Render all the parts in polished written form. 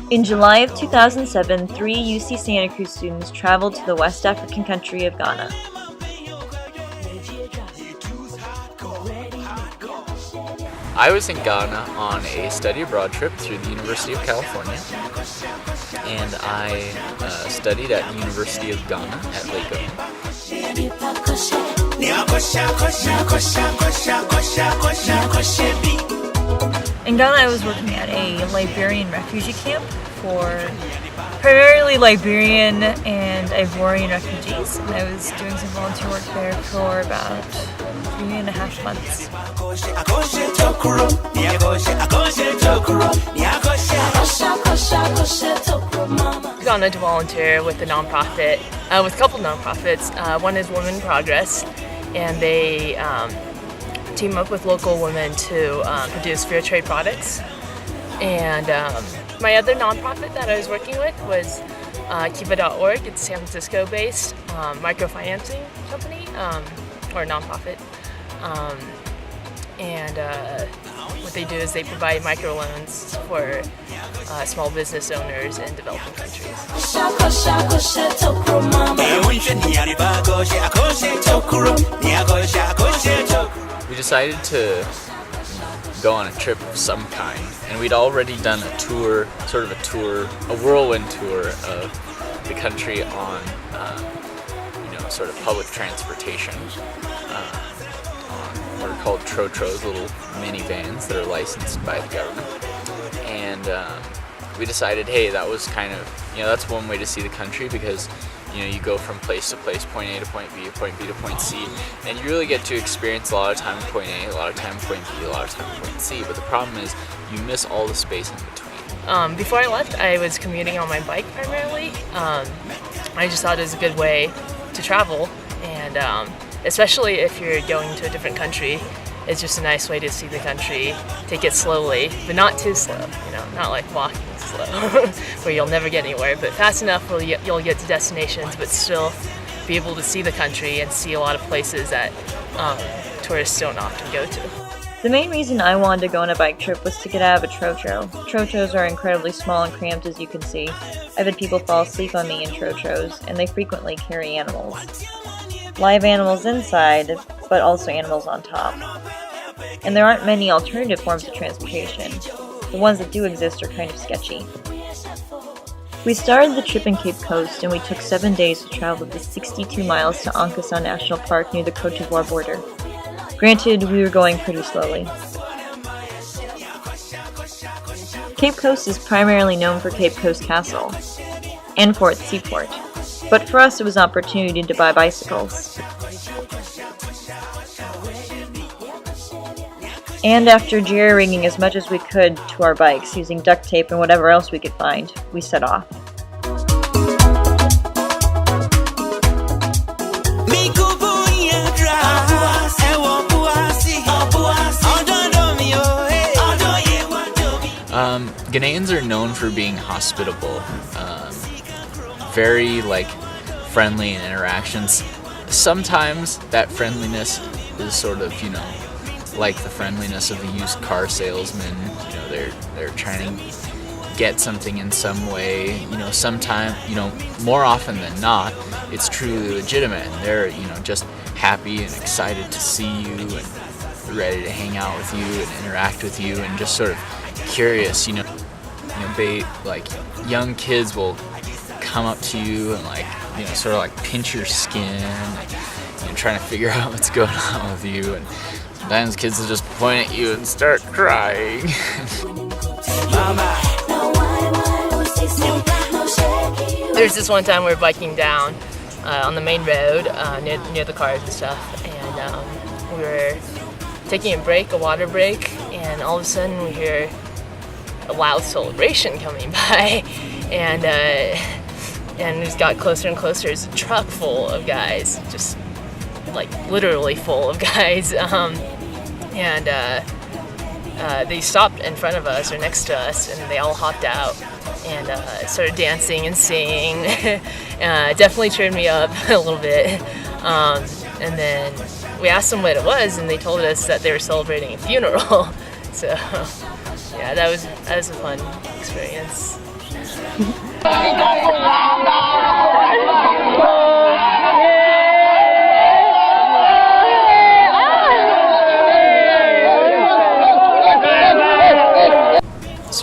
In July of 2007, 3 UC Santa Cruz students traveled to the West African country of Ghana. I was in Ghana on a study abroad trip through the University of California, and I studied at the University of Ghana at Lagos. In Ghana, I was working at a Liberian refugee camp for primarily Liberian and Ivorian refugees, and I was doing some volunteer work there for about 3.5 months. I've gone on to volunteer with a nonprofit, with a couple nonprofits. One is Women in Progress, and they team up with local women to produce fair trade products. And my other nonprofit that I was working with was Kiva.org. It's a San Francisco-based microfinancing company or nonprofit. What they do is they provide microloans for small business owners in developing countries. We decided to go on a trip of some kind, and we'd already done a tour, a whirlwind tour of the country on, sort of public transportation. On what are called trotros, little minivans that are licensed by the government. And we decided, hey, that was kind of, that's one way to see the country, because you go from place to place, point A to point B, point B to point C, and you really get to experience a lot of time in point A, a lot of time in point B, a lot of time in point C. But the problem is you miss all the space in between. Before I left, I was commuting on my bike primarily. I just thought it was a good way to travel, and especially if you're going to a different country, it's just a nice way to see the country, take it slowly, but not too slow, not like walking slow, where you'll never get anywhere, but fast enough where you'll get to destinations, but still be able to see the country and see a lot of places that tourists don't often go to. The main reason I wanted to go on a bike trip was to get out of a trotro. Trotros are incredibly small and cramped, as you can see. I've had people fall asleep on me in trotros, and they frequently carry animals. Live animals inside, but also animals on top. And there aren't many alternative forms of transportation. The ones that do exist are kind of sketchy. We started the trip in Cape Coast, and we took 7 days to travel the 62 miles to Ankasa National Park near the Côte d'Ivoire border. Granted, we were going pretty slowly. Cape Coast is primarily known for Cape Coast Castle and for its seaport, but for us it was an opportunity to buy bicycles. And after jerry-rigging as much as we could to our bikes using duct tape and whatever else we could find, we set off. Ghanaians are known for being hospitable, very friendly in interactions. Sometimes that friendliness is sort of, like the friendliness of a used car salesman. They're trying to get something in some way. Sometimes, more often than not, it's truly legitimate, and they're, just happy and excited to see you and ready to hang out with you and interact with you and just sort of curious. Young kids will come up to you and sort of pinch your skin and trying to figure out what's going on with you, and sometimes kids will just point at you and start crying. There's this one time we were biking down on the main road near the cars and stuff, and we were taking a water break, and all of a sudden we hear a loud celebration coming by, and it just got closer and closer. It's a truck full of guys, just literally full of guys, and they stopped in front of us or next to us, and they all hopped out and started dancing and singing. Definitely cheered me up a little bit, and then we asked them what it was, and they told us that they were celebrating a funeral. So yeah, that was a fun experience. So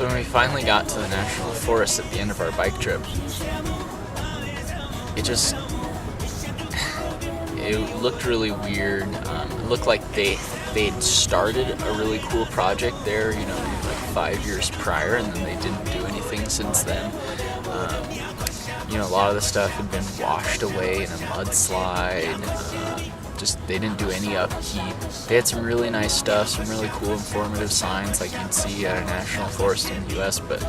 when we finally got to the national forest at the end of our bike trip, it looked really weird. It looked like they'd started a really cool project there, you know, like 5 years prior, and then they didn't do anything since then. You know, a lot of the stuff had been washed away in a mudslide. They didn't do any upkeep. They had some really nice stuff, some really cool informative signs like you'd see at a national forest in the US, but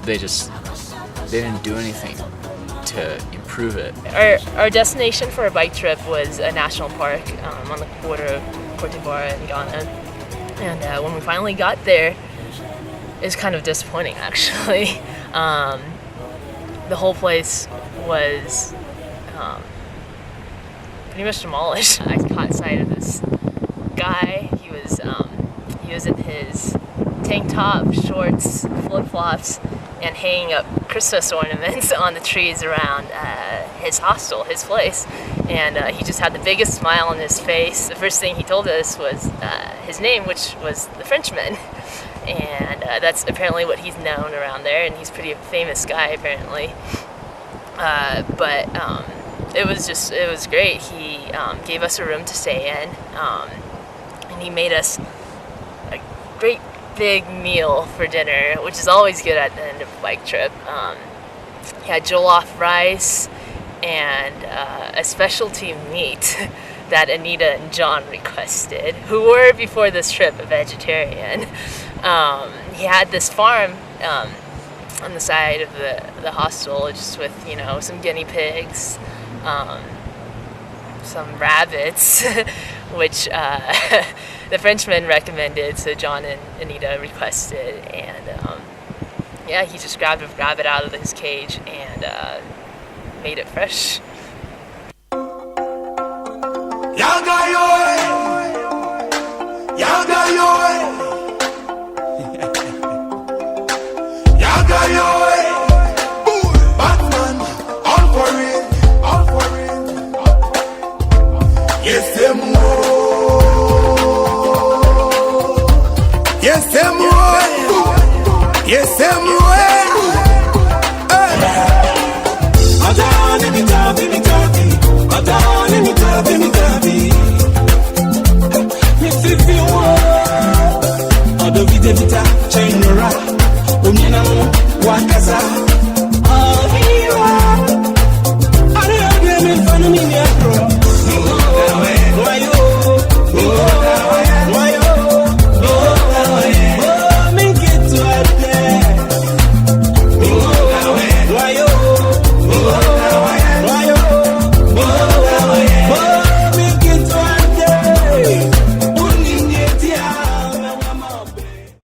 they didn't do anything to improve it. Our destination for a bike trip was a national park on the border of Cote d'Ivoire and Ghana. And when we finally got there, it was kind of disappointing, actually. The whole place was pretty much demolished. I caught sight of this guy. He was in his tank top, shorts, flip-flops, and hanging up Christmas ornaments on the trees around his hostel, his place. And he just had the biggest smile on his face. The first thing he told us was his name, which was the Frenchman. And that's apparently what he's known around there, and he's a pretty famous guy apparently. But it was great. He gave us a room to stay in, and he made us a great big meal for dinner, which is always good at the end of a bike trip. He had jollof rice and a specialty meat that Anita and John requested, who were before this trip a vegetarian. He had this farm on the side of the hostel, just with, you know, some guinea pigs, some rabbits, which the Frenchman recommended, so John and Anita requested, and yeah, he just grabbed a rabbit out of his cage and made it fresh. Yes, I'm